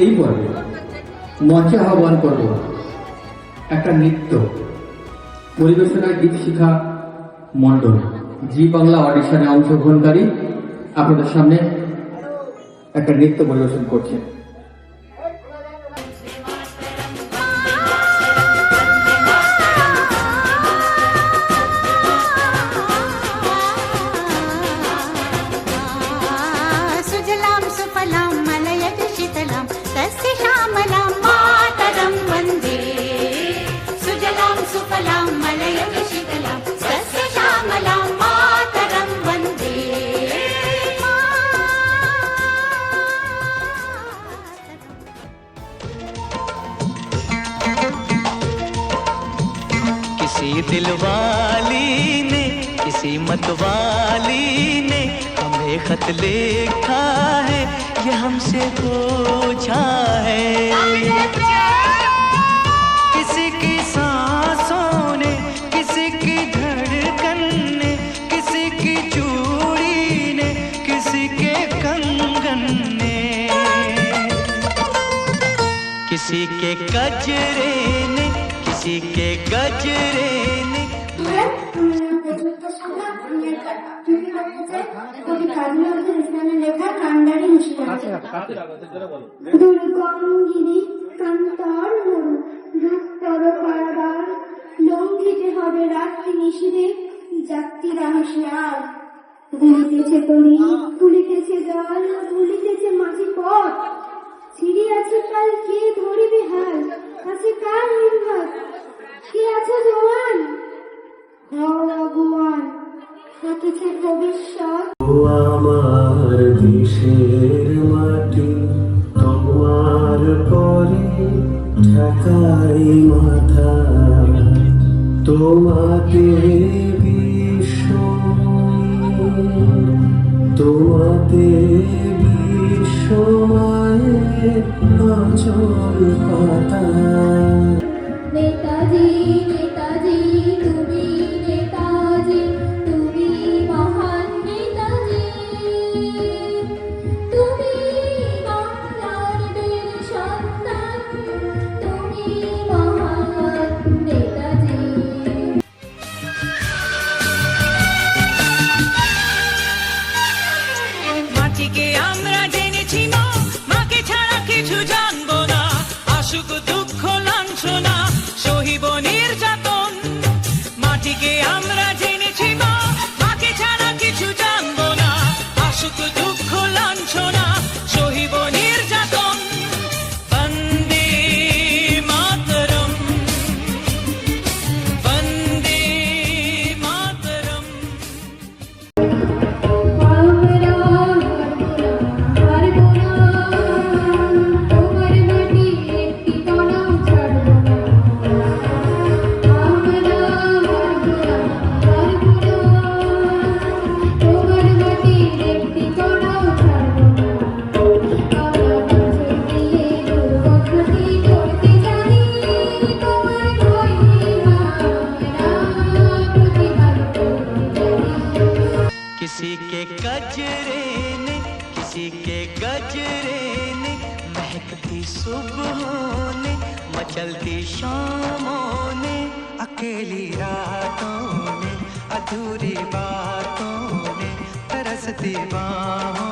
এই পর্বে মঞ্চে আহ্বান করব একটা নৃত্য পরিবেশনায় দীপশিখা মণ্ডল, জি বাংলা অডিশনে অংশগ্রহণকারী আপনাদের সামনে একটা নৃত্য পরিবেশন করছেন। किसी दिलवाली ने किसी मतवाली ने हमें खत लिखा है, ये हमसे पूछा है। किसी की सांसों ने, किसी की धड़कन ने, किसी की चूड़ी ने, किसी के कंगन ने, किसी के गजरे ने, किसी के गजरे ने। লঙ্ঘিতে হবে রাত্রি নিষিধে যাত্রীরা হুঁশিয়ার। দুলিতেছে তরি, ফুলিতেছে জল, ভুলিতেছে মাঝি পথ। ছিড়ি আছে কাল কে ধরিবে হাল, আছে কার নির্ঘাত, কে আছে জোয়ান ভগবান, হাতেছে ভবিষ্যৎ। আমার দেশের মাটি তোমার পরে ঠেকাই মাথা, তোমাতে বিশ্ব, তোমাতে বিশ্বমায়ের আঁচল পাতা। নেতাজি নেতাজি তুমি, নেতাজি তুমি মহান, নেতাজি তুমি বাংলার বীর সন্তান, তুমি মহান নেতাজি। মাটিকে আমরা জেনেছি মা, মাকে ছাড়া কিছু জানবো না। আসুক দুঃখ লাঞ্ছনা, সহিব নির্যাতন। মাটিকে আমরা জেনেছি মা, মাকে ছাড়া কিছু জানবো না। আসুক দুঃখ লাঞ্ছনা, সহিব নির্যাতন। বন্দে মাতরম, বন্দে মাতরম। किसी के गजरे ने, किसी के गजरे ने, महकती सुबहों ने, मचलती शामों ने, अकेली रातों ने, अधूरी बातों ने, तरसती बाहों